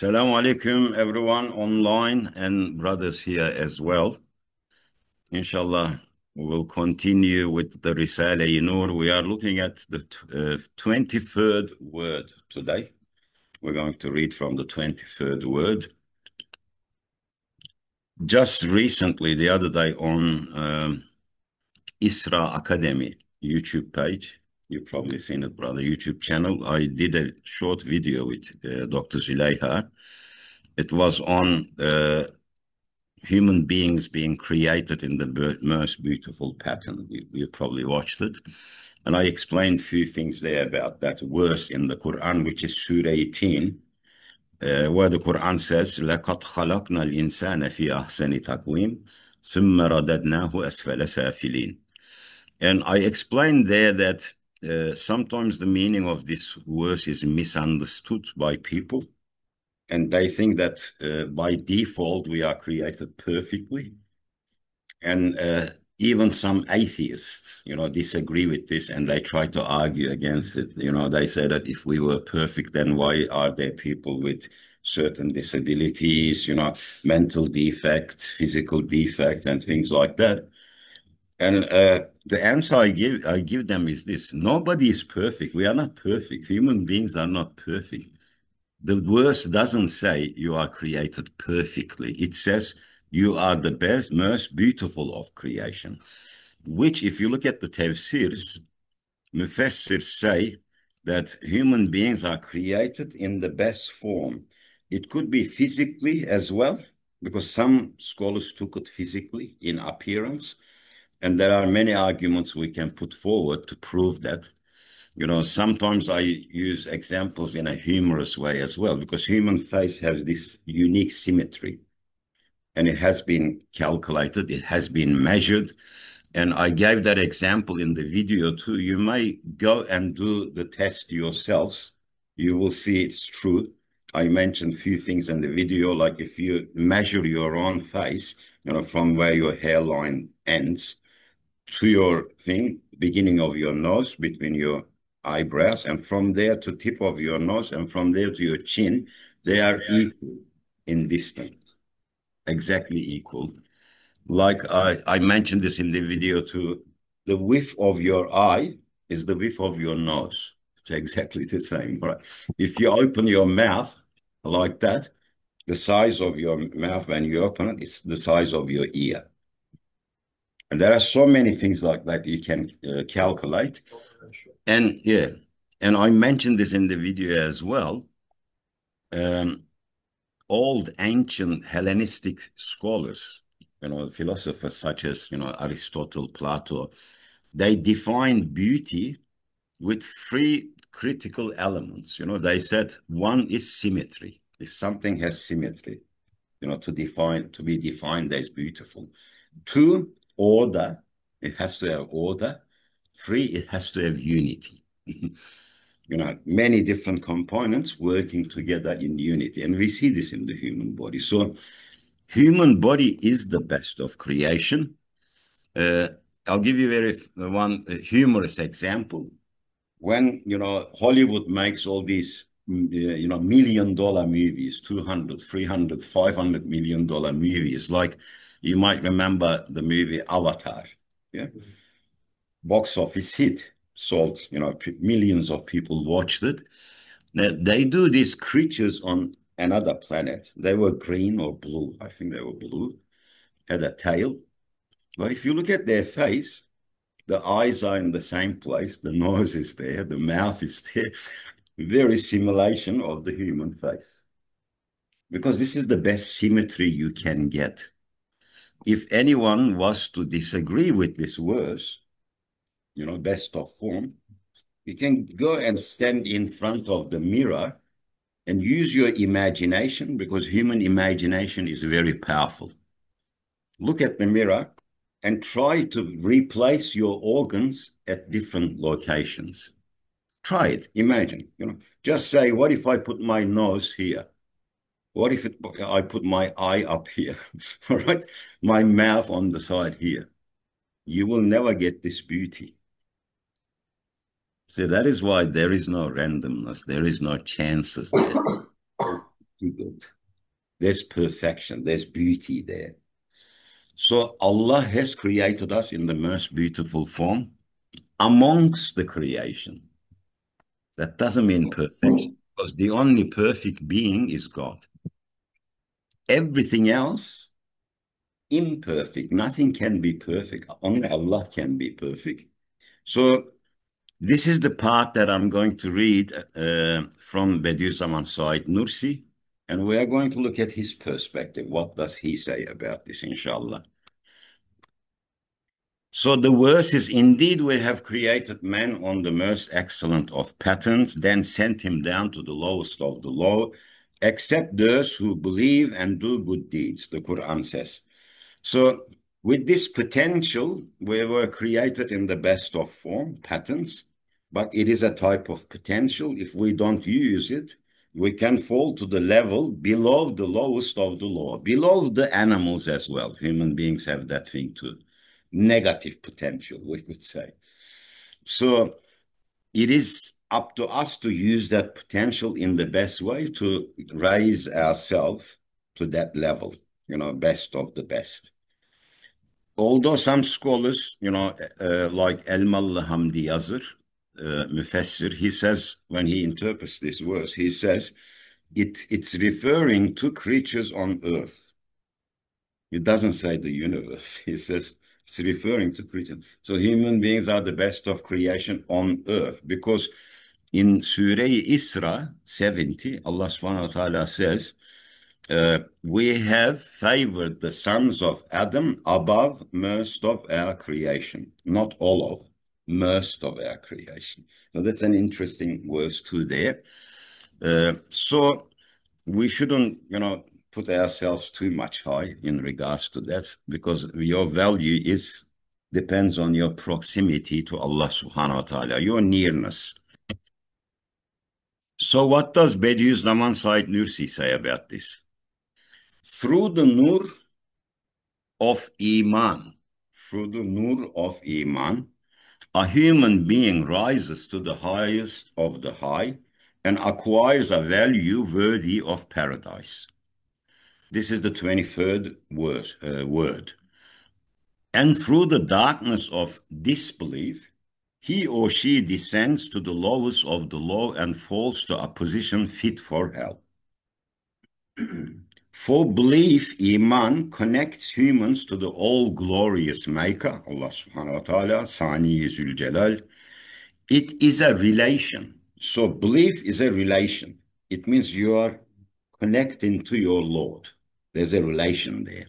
Assalamu alaikum, everyone online and brothers here as well. Inshallah, we will continue with the RISALE-I NUR. We are looking at the 23rd word today. We're going to read from the 23rd word. Just recently, the other day on ISRA Academy YouTube page, you've probably seen it, brother, YouTube channel, I did a short video with Dr. Züleyha. It was on human beings being created in the most beautiful pattern. You probably watched it. And I explained a few things there about that verse in the Quran, which is Surah 18, where the Quran says, لَقَدْ خَلَقْنَا الْإِنسَانَ فِي أَحْسَنِ تَقْوِيمٍ ثُمَّ رَدَدْنَاهُ أَسْفَلَ سَافِلِينَ. And I explained there that sometimes the meaning of this verse is misunderstood by people. And they think that by default, we are created perfectly. And even some atheists, disagree with this and they try to argue against it. They say that if we were perfect, then why are there people with certain disabilities, mental defects, physical defects, and things like that? And the answer I give them is this: nobody is perfect. We are not perfect. Human beings are not perfect. The verse doesn't say you are created perfectly. It says you are the best, most beautiful of creation, which if you look at the tafsirs, mufassirs say that human beings are created in the best form. It could be physically as well, because some scholars took it physically in appearance. And there are many arguments we can put forward to prove that. Sometimes I use examples in a humorous way as well, because human face has this unique symmetry and it has been calculated, it has been measured. And I gave that example in the video too. You may go and do the test yourselves. You will see it's true. I mentioned a few things in the video, like if you measure your own face, from where your hairline ends to your beginning of your nose, between your eyebrows, and from there to tip of your nose, and from there to your chin, they are equal in distance, exactly equal. Like I mentioned this in the video too, the width of your eye is the width of your nose. It's exactly the same, right? If you open your mouth like that, the size of your mouth when you open it, it's the size of your ear. And there are so many things like that you can calculate. And yeah, and I mentioned this in the video as well. Old ancient Hellenistic scholars, philosophers such as, Aristotle, Plato, they defined beauty with three critical elements. They said one is symmetry. If something has symmetry, to be defined as beautiful. Two, order. It has to have order. Three, it has to have unity. Many different components working together in unity. And we see this in the human body. So human body is the best of creation. I'll give you one humorous example. When, Hollywood makes all these, $1 million movies, 200, 300, $500 million movies, like you might remember the movie Avatar. Yeah. Box office hit, sold, millions of people watched it. Now, they do these creatures on another planet. They were green or blue. I think they were blue, had a tail. But if you look at their face, the eyes are in the same place. The nose is there. The mouth is there. Very simulation of the human face. Because this is the best symmetry you can get. If anyone was to disagree with this verse, best of form, you can go and stand in front of the mirror and use your imagination, because human imagination is very powerful. Look at the mirror and try to replace your organs at different locations. Try it. Imagine, just say, what if I put my nose here? What if I put my eye up here? All right. My mouth on the side here. You will never get this beauty. So that is why there is no randomness. There is no chances there. too good. There's perfection, there's beauty there. So Allah has created us in the most beautiful form amongst the creation. That doesn't mean perfection, because the only perfect being is God. Everything else, imperfect. Nothing can be perfect. Only Allah can be perfect. So this is the part that I'm going to read from Bediüzzaman Said Nursi, and we are going to look at his perspective. What does he say about this, inshallah? So the verse is, indeed, we have created man on the most excellent of patterns, then sent him down to the lowest of the low, except those who believe and do good deeds, the Quran says. So with this potential, we were created in the best of form, patterns, but it is a type of potential. If we don't use it, we can fall to the level below the lowest of the low, below the animals as well. Human beings have that thing too. Negative potential, we could say. So it is up to us to use that potential in the best way to raise ourselves to that level, best of the best. Although some scholars, like Elmalı Hamdi Yazır, Müfessir, he says, when he interprets this verse, he says, it's referring to creatures on earth. It doesn't say the universe. He says it's referring to creatures. So human beings are the best of creation on earth, because in Surah-i Isra 70, Allah subhanahu wa ta'ala says, we have favored the sons of Adam above most of our creation. Not all of, most of our creation. So that's an interesting verse too there. So we shouldn't, put ourselves too much high in regards to that, because your value depends on your proximity to Allah subhanahu wa ta'ala, your nearness. So what does Bediüzzaman Said Nursi say about this? Through the nur of Iman, a human being rises to the highest of the high and acquires a value worthy of paradise. This is the 23rd word. And through the darkness of disbelief, he or she descends to the lowest of the low and falls to a position fit for hell. For belief, Iman connects humans to the all-glorious Maker, Allah subhanahu wa ta'ala, Sani Zülcelal. It is a relation. So belief is a relation. It means you are connecting to your Lord. There's a relation there.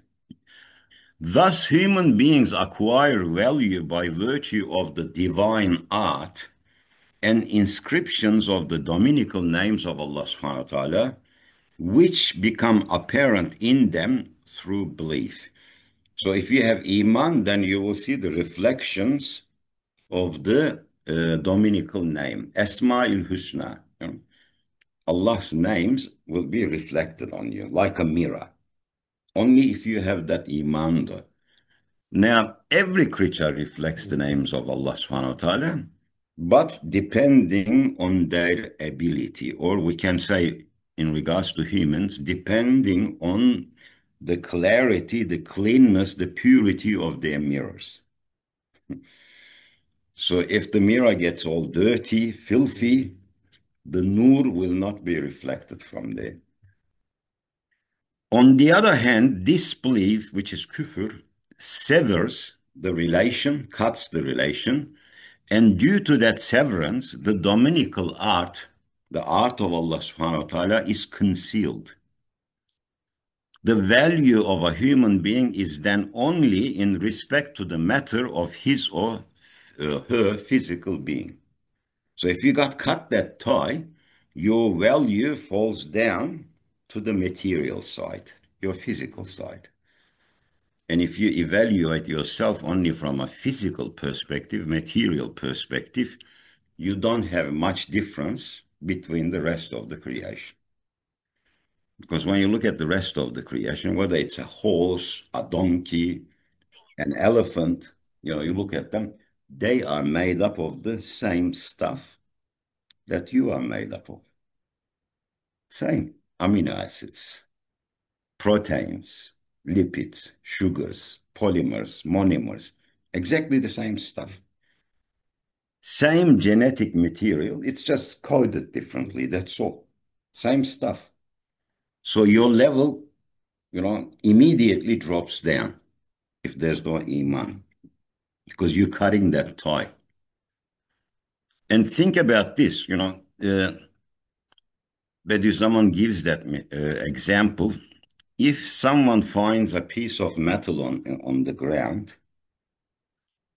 Thus, human beings acquire value by virtue of the divine art and inscriptions of the dominical names of Allah subhanahu wa ta'ala, which become apparent in them through belief. So if you have Iman, then you will see the reflections of the dominical name, Asma'il Husna. Allah's names will be reflected on you like a mirror. Only if you have that Iman though. Now, every creature reflects the names of Allah subhanahu wa ta'ala, but depending on their ability, or we can say in regards to humans, depending on the clarity, the cleanness, the purity of their mirrors. So if the mirror gets all dirty, filthy, the nur will not be reflected from there. On the other hand, disbelief, which is kufr, severs the relation, cuts the relation, and due to that severance, the dominical art, the art of Allah subhanahu wa ta'ala, is concealed. The value of a human being is then only in respect to the matter of his or her physical being. So if you got cut that tie, your value falls down to the material side, your physical side. And if you evaluate yourself only from a physical perspective, material perspective, you don't have much difference between the rest of the creation. Because when you look at the rest of the creation, whether it's a horse, a donkey, an elephant, you look at them, they are made up of the same stuff that you are made up of. Same. amino acids, proteins, lipids, sugars, polymers, monomers, exactly the same stuff. Same genetic material, it's just coded differently, that's all. Same stuff. So your level, immediately drops down if there's no iman, because you're cutting that tie. And think about this, but if someone gives that example, if someone finds a piece of metal on the ground,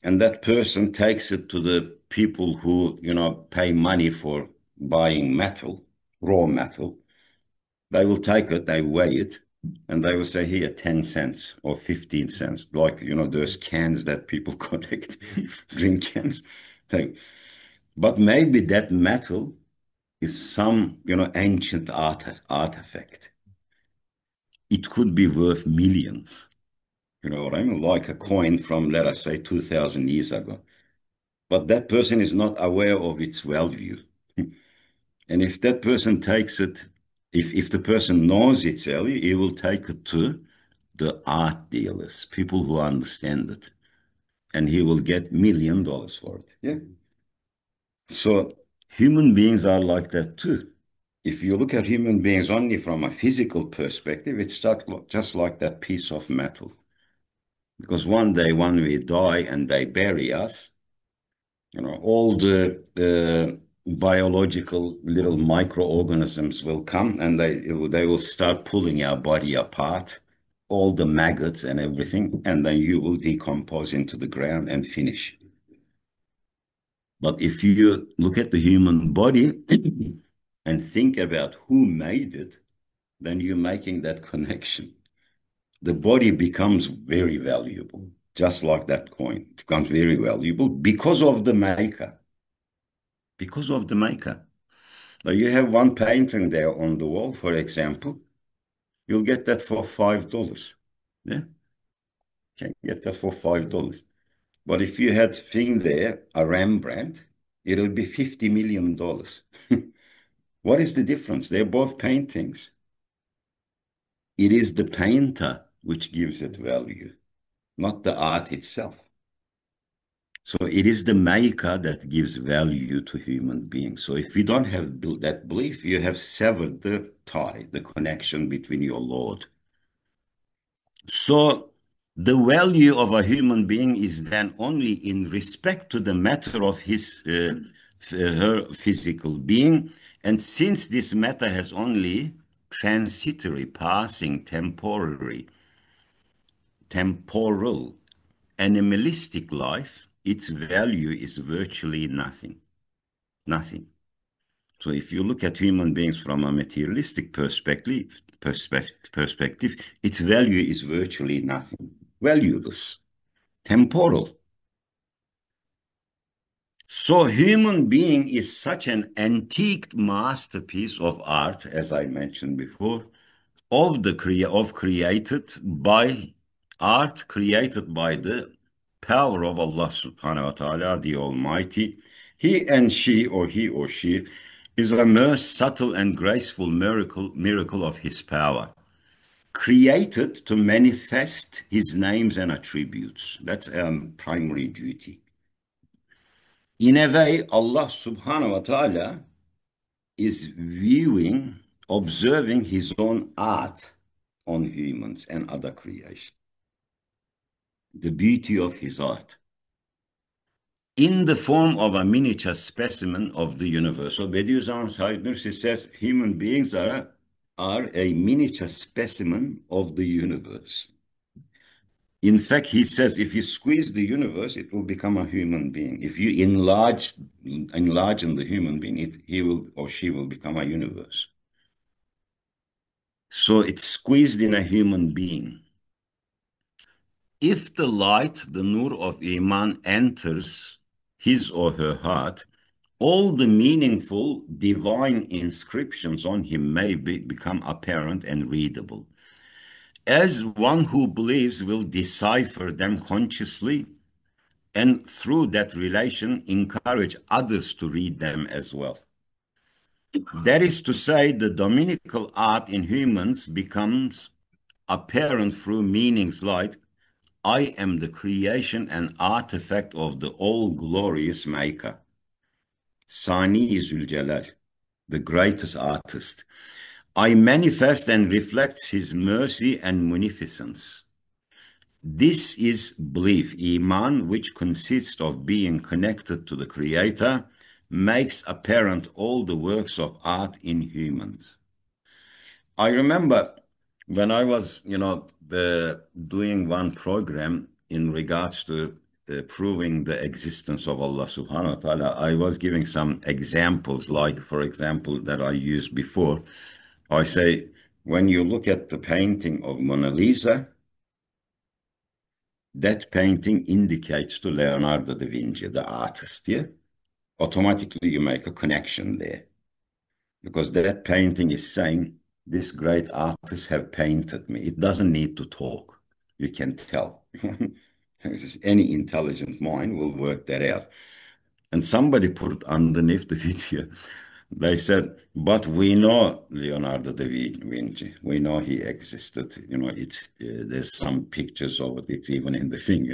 and that person takes it to the people who, pay money for buying metal, raw metal, they will take it, they weigh it, and they will say, here, 10 cents or 15 cents, like, those cans that people collect, drink cans. But maybe that metal is some, ancient artifact. It could be worth millions. You know what I mean? Like a coin from, let us say, 2,000 years ago. But that person is not aware of its value. And if that person takes it, if the person knows its value, he will take it to the art dealers, people who understand it. And he will get $1,000,000 for it. Yeah. So human beings are like that too. If you look at human beings only from a physical perspective, it's just like that piece of metal. Because one day when we die and they bury us, all the biological little microorganisms will come and they will start pulling our body apart, all the maggots and everything, and then you will decompose into the ground and finish. But if you look at the human body and think about who made it, then you're making that connection. The body becomes very valuable, just like that coin. It becomes very valuable because of the maker. Because of the maker. Now you have one painting there on the wall, for example. You'll get that for $5. Yeah, can get that for $5. But if you had thing there, a Rembrandt, it'll be $50 million. What is the difference? They're both paintings. It is the painter which gives it value, not the art itself. So it is the maker that gives value to human beings. So if you don't have that belief, you have severed the tie, the connection between your Lord. So the value of a human being is then only in respect to the matter of her physical being. And since this matter has only transitory, passing, temporal, animalistic life, its value is virtually nothing. Nothing. So if you look at human beings from a materialistic perspective, its value is virtually nothing. Valueless. Temporal. So human being is such an antique masterpiece of art, as I mentioned before, created by art created by the power of Allah subhanahu wa ta'ala, the Almighty. He and she, or he or she, is a most subtle and graceful miracle of his power, created to manifest his names and attributes. That's our primary duty. In a way, Allah subhanahu wa ta'ala is observing his own art on humans and other creation. The beauty of his art. In the form of a miniature specimen of the universe. So Bediüzzaman Said Nursi says human beings are a miniature specimen of the universe. In fact, he says if you squeeze the universe, it will become a human being. If you enlarge the human being, he will or she will become a universe. So it's squeezed in a human being. If the light, the nur of Iman, enters his or her heart, all the meaningful divine inscriptions on him may become apparent and readable. As one who believes will decipher them consciously, and through that relation encourage others to read them as well. That is to say, the dominical art in humans becomes apparent through meanings like, I am the creation and artifact of the all-glorious maker. Sani Zülcelal, the greatest artist. I manifest and reflect his mercy and munificence. This is belief, iman, which consists of being connected to the Creator, makes apparent all the works of art in humans. I remember when I was, doing one program in regards to proving the existence of Allah subhanahu wa ta'ala, I was giving some examples, like, for example, that I used before. I say, when you look at the painting of Mona Lisa, that painting indicates to Leonardo da Vinci, the artist, yeah? Automatically you make a connection there. Because that painting is saying, this great artist have painted me. It doesn't need to talk. You can tell. Any intelligent mind will work that out. And somebody put underneath the video, they said, but we know Leonardo da Vinci. We know he existed. There's some pictures of it. It's even in the thing,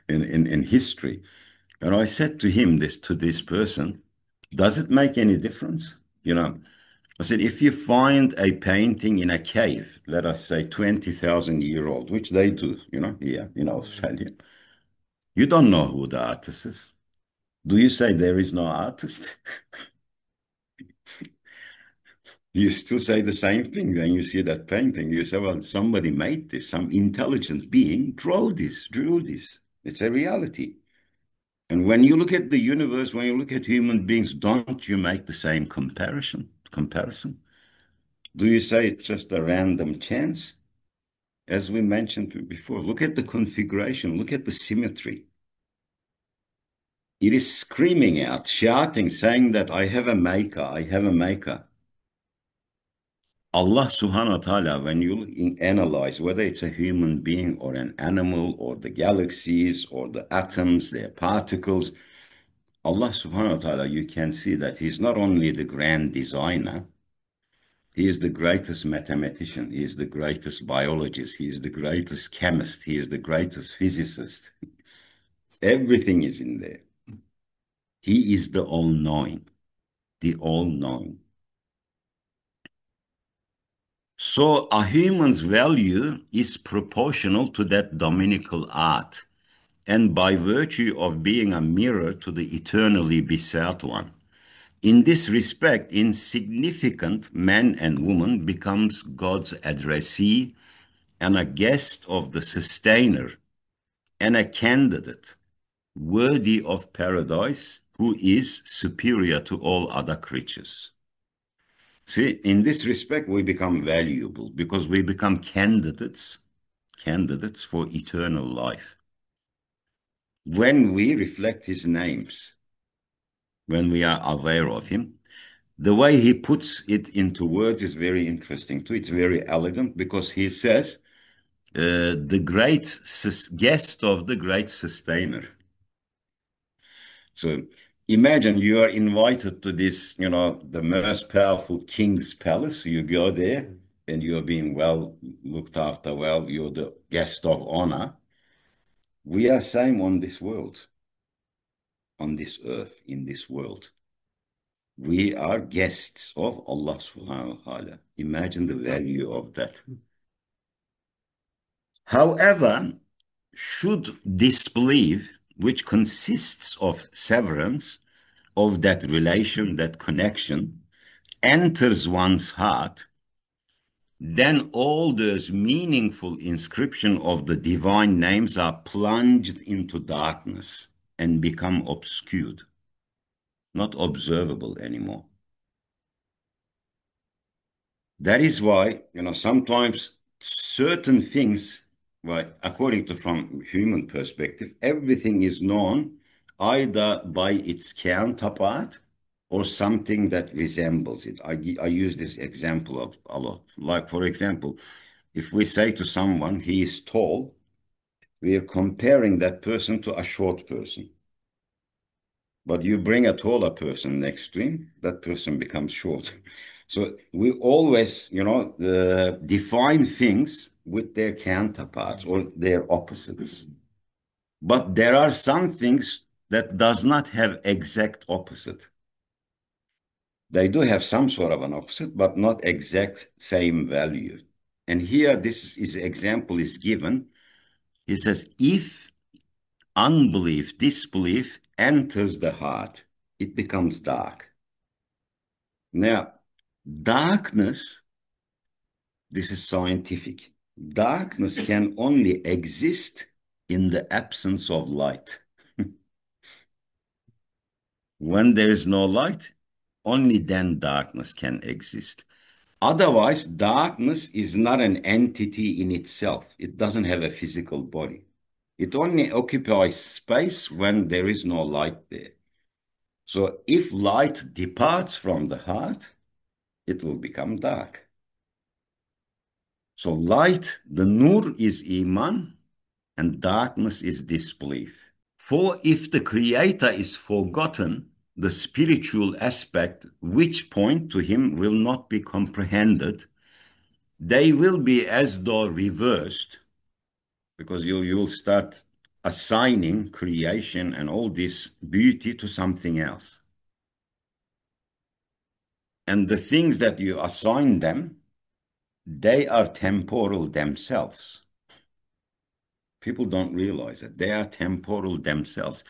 in history. And I said to him, to this person, does it make any difference? I said, if you find a painting in a cave, let us say 20,000-year old, which they do, here in Australia, you don't know who the artist is. Do you say there is no artist? You still say the same thing when you see that painting. You say, well, somebody made this, some intelligent being drew this. It's a reality. And when you look at the universe, when you look at human beings, don't you make the same comparison? Do you say it's just a random chance? As we mentioned before, look at the configuration, look at the symmetry. It is screaming out, shouting, saying that I have a maker, I have a maker. Allah subhanahu wa ta'ala, when you analyze whether it's a human being or an animal or the galaxies or the atoms, their particles, Allah subhanahu wa ta'ala, you can see that he's not only the grand designer, he is the greatest mathematician, he is the greatest biologist, he is the greatest chemist, he is the greatest physicist. Everything is in there. He is the all-knowing, the all-knowing. So a human's value is proportional to that dominical art, and by virtue of being a mirror to the eternally besought one. In this respect, insignificant man and woman becomes God's addressee and a guest of the sustainer and a candidate worthy of paradise who is superior to all other creatures. See, in this respect, we become valuable because we become candidates for eternal life. When we reflect his names, when we are aware of him, the way he puts it into words is very interesting too. It's very elegant because he says, the great guest of the great sustainer. So imagine you are invited to this, the most powerful king's palace. You go there and you're being well looked after. Well, you're the guest of honor. We are same on this world, on this earth, in this world. We are guests of Allah subhanahu wa ta'ala. Imagine the value of that. However, should disbelief, which consists of severance of that relation, that connection, enters one's heart, then all those meaningful inscription of the divine names are plunged into darkness and become obscured, not observable anymore. That is why, sometimes certain things, well, according to from human perspective, everything is known either by its counterpart or something that resembles it. I use this example a lot. Like, for example, if we say to someone, he is tall, we are comparing that person to a short person. But you bring a taller person next to him, that person becomes short. So we always, define things with their counterparts or their opposites. But there are some things that does not have exact opposite. They do have some sort of an opposite, but not exact same value. And here, this is example is given. He says, if unbelief, disbelief enters the heart, it becomes dark. Now, darkness, this is scientific. Darkness can only exist in the absence of light. When there is no light, only then darkness can exist. Otherwise, darkness is not an entity in itself. It doesn't have a physical body. It only occupies space when there is no light there. So if light departs from the heart, it will become dark. So light, the nur is iman, and darkness is disbelief. For if the creator is forgotten, the spiritual aspect which point to him will not be comprehended. They will be as though reversed, because you'll start assigning creation and all this beauty to something else. And the things that you assign them, they are temporal themselves. People don't realize it. They are temporal themselves.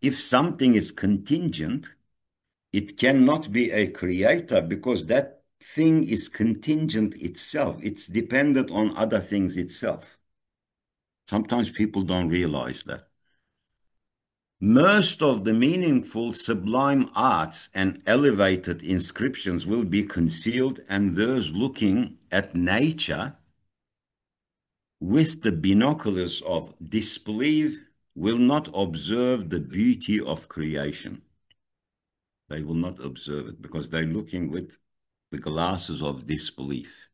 If something is contingent, it cannot be a creator because that thing is contingent itself. It's dependent on other things itself. Sometimes people don't realize that. Most of the meaningful sublime arts and elevated inscriptions will be concealed, and those looking at nature with the binoculars of disbelief will not observe the beauty of creation. They will not observe it because they're looking with the glasses of disbelief.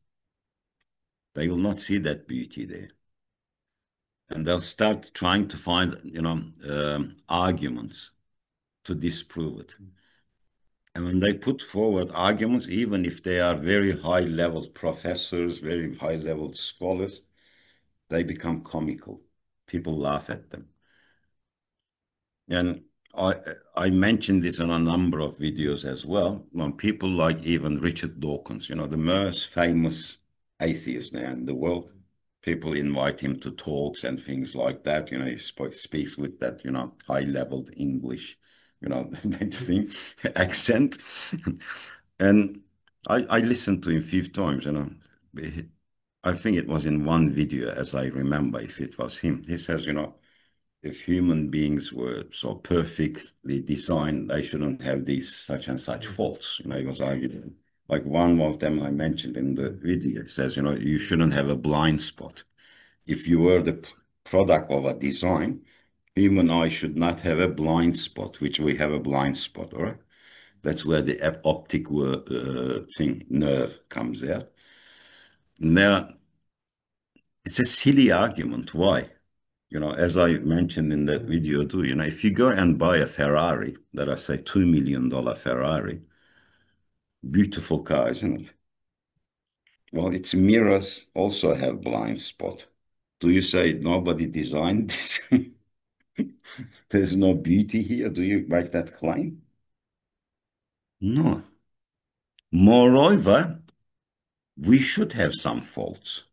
They will not see that beauty there. And they'll start trying to find, arguments to disprove it. And when they put forward arguments, even if they are very high-level professors, very high-level scholars, they become comical. People laugh at them. And I mentioned this in a number of videos as well. When people like even Richard Dawkins, the most famous atheist now in the world, people invite him to talks and things like that. He speaks with that, high-level English, that thing, accent. And I listened to him 5 times, I think it was in one video, as I remember, if it was him. He says, if human beings were so perfectly designed, they shouldn't have these such and such faults. He was arguing. Like one of them I mentioned in the video, it says, you shouldn't have a blind spot. If you were the product of a design, human eye should not have a blind spot, which we have a blind spot, all right? That's where the optic nerve comes out. Now, it's a silly argument. Why? As I mentioned in that video too, if you go and buy a Ferrari, let us say $2 million Ferrari, beautiful car, isn't it? Well, its mirrors also have blind spot. Do you say nobody designed this? There's no beauty here. Do you make that claim? No. Moreover, we should have some faults.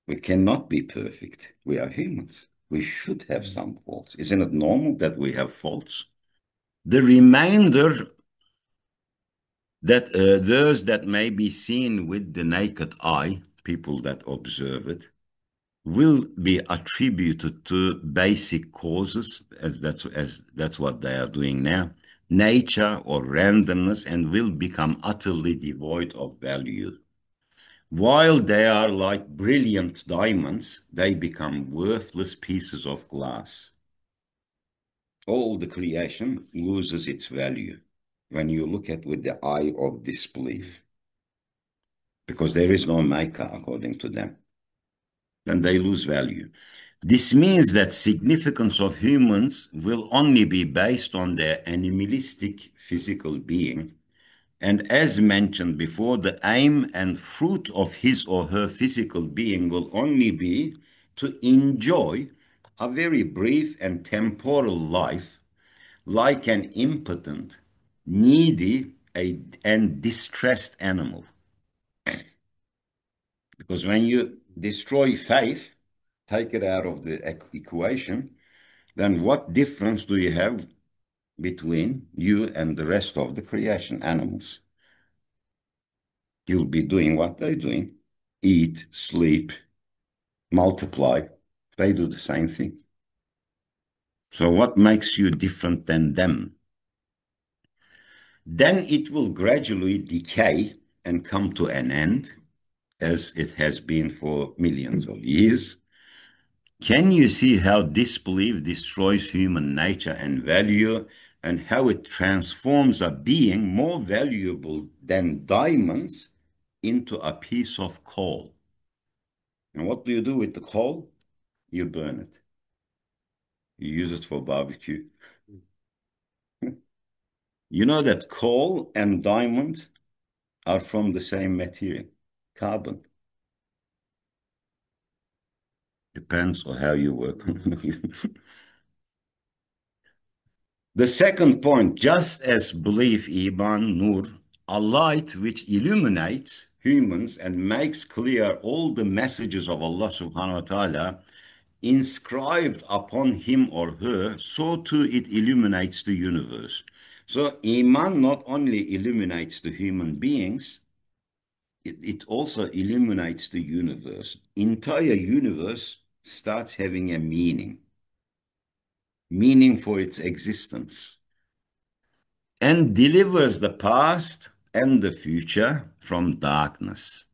We cannot be perfect. We are humans. We should have some faults. Isn't it normal that we have faults? The remainder that those that may be seen with the naked eye, people that observe it, will be attributed to basic causes, as that's what they are doing now, nature or randomness, and will become utterly devoid of value. While they are like brilliant diamonds, they become worthless pieces of glass. All the creation loses its value when you look at with the eye of disbelief, because there is no maker according to them. Then they lose value. This means that significance of humans will only be based on their animalistic physical being. And as mentioned before, the aim and fruit of his or her physical being will only be to enjoy a very brief and temporal life like an impotent, needy, and distressed animal. Because when you destroy faith, take it out of the equation, then what difference do you have between you and the rest of the creation animals? You'll be doing what they're doing. Eat, sleep, multiply. They do the same thing. So what makes you different than them? Then it will gradually decay and come to an end, as it has been for millions of years. Can you see how disbelief destroys human nature and value, and how it transforms a being more valuable than diamonds into a piece of coal? And what do you do with the coal? You burn it. You use it for barbecue. You know that coal and diamond are from the same material, carbon. Depends on how you work. The second point, just as belief, Iman, Nur, a light which illuminates humans and makes clear all the messages of Allah subhanahu wa ta'ala inscribed upon him or her, so too it illuminates the universe. So Iman not only illuminates the human beings, it also illuminates the universe. Entire universe starts having a meaning for its existence, and delivers the past and the future from darkness.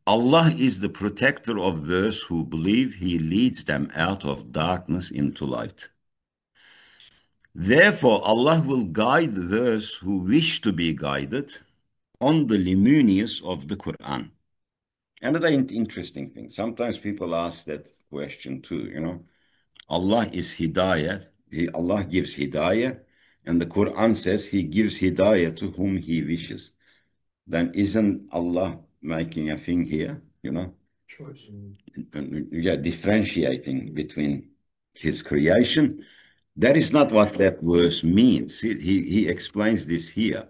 Allah is the protector of those who believe. He leads them out of darkness into light. Therefore, Allah will guide those who wish to be guided on the luminous of the Quran. Another interesting thing, sometimes people ask that question too, Allah is Hidayah. Allah gives Hidayah, and the Quran says He gives Hidayah to whom He wishes. Then isn't Allah making a thing here, Choice. Yeah, differentiating between His creation? That is not what that verse means. He explains this here.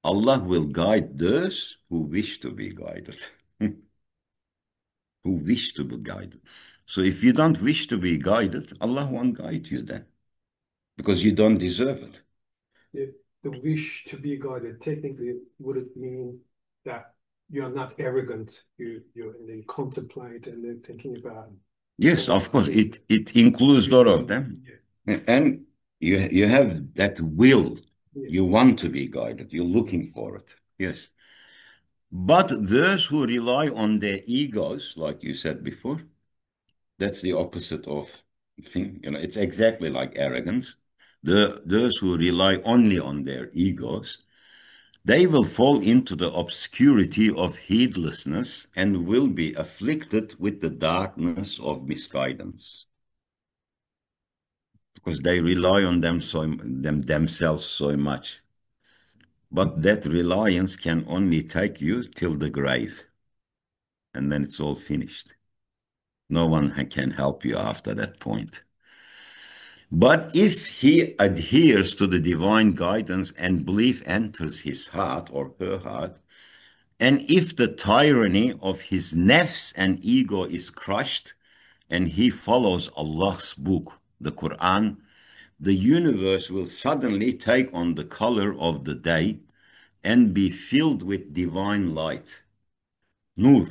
Allah will guide those who wish to be guided. Who wish to be guided. So if you don't wish to be guided, Allah won't guide you then, because you don't deserve it. The wish to be guided, technically, would it mean that you're not arrogant, you contemplate and then thinking about? Yes, of course, it includes all of them. Yeah. And you have that will. Yeah. You want to be guided. You're looking for it. Yes. But those who rely on their egos, like you said before, that's the opposite of thing. It's exactly like arrogance. Those who rely only on their egos, they will fall into the obscurity of heedlessness and will be afflicted with the darkness of misguidance, because they rely on themselves so much. But that reliance can only take you till the grave, and then it's all finished. No one can help you after that point. But if he adheres to the divine guidance and belief enters his heart or her heart, and if the tyranny of his nafs and ego is crushed, and he follows Allah's book, the Quran, the universe will suddenly take on the color of the day and be filled with divine light. Nur.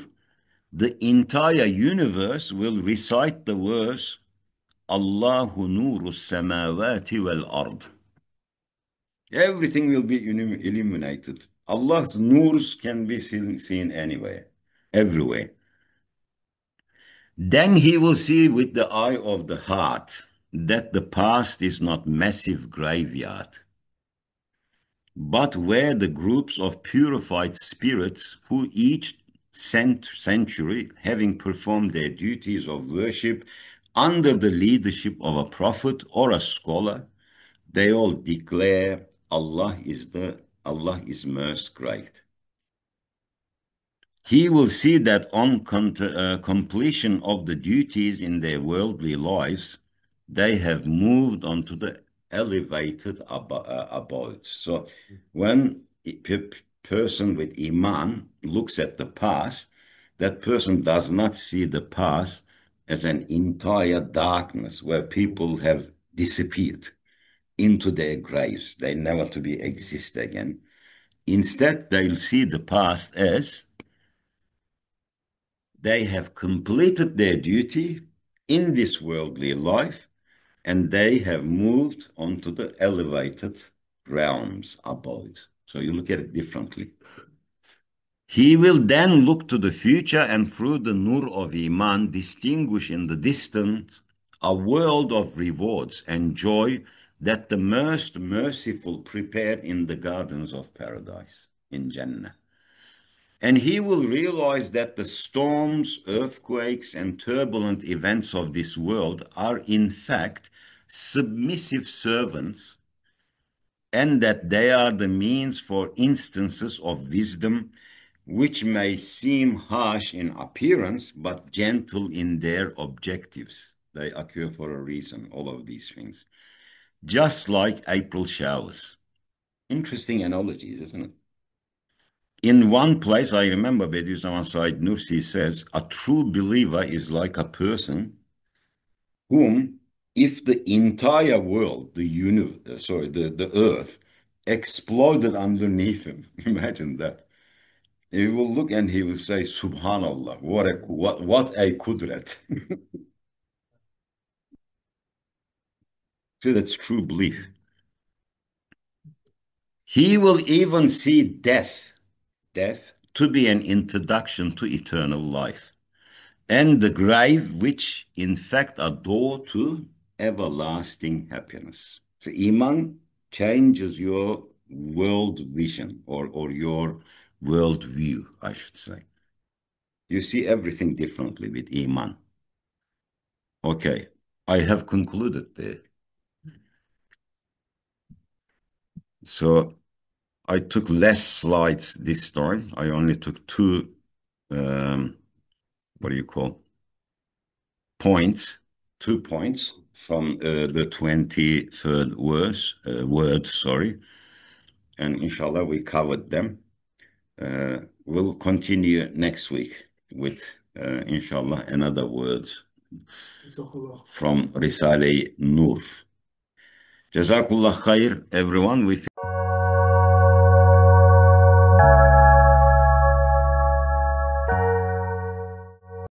The entire universe will recite the verse, Allahu nuru samawati wal ard. Everything will be illuminated. Allah's nurs can be seen anywhere, everywhere. Then he will see with the eye of the heart that the past is not massive graveyard, but where the groups of purified spirits who each century, having performed their duties of worship under the leadership of a prophet or a scholar, they all declare Allah is most great. He will see that on completion of the duties in their worldly lives, they have moved on to the elevated abodes. So when a person with Iman looks at the past, that person does not see the past as an entire darkness where people have disappeared into their graves. They never to be exist again. Instead, they'll see the past as they have completed their duty in this worldly life, and they have moved on to the elevated realms above. So you look at it differently. He will then look to the future and through the nur of Iman distinguish in the distance a world of rewards and joy that the most merciful prepared in the gardens of paradise, in Jannah. And he will realize that the storms, earthquakes, and turbulent events of this world are in fact submissive servants, and that they are the means for instances of wisdom which may seem harsh in appearance, but gentle in their objectives. They occur for a reason, all of these things. Just like April showers. Interesting analogies, isn't it? In one place, I remember Bediüzzaman Said Nursi says, a true believer is like a person whom, if the entire world, the earth, exploded underneath him, imagine that. He will look and he will say, Subhanallah, what a kudrat. So that's true belief. He will even see death to be an introduction to eternal life, and the grave, which in fact a door to everlasting happiness. So Iman changes your world vision or your world view, I should say. You see everything differently with Iman. Okay, I have concluded there. So I took less slides this time. I only took two, what do you call, points, 2 points from the 23rd word, sorry. And inshallah, we covered them. We'll continue next week with, inshallah, another word from Risale-I Nur. Jazakallah khair, everyone. We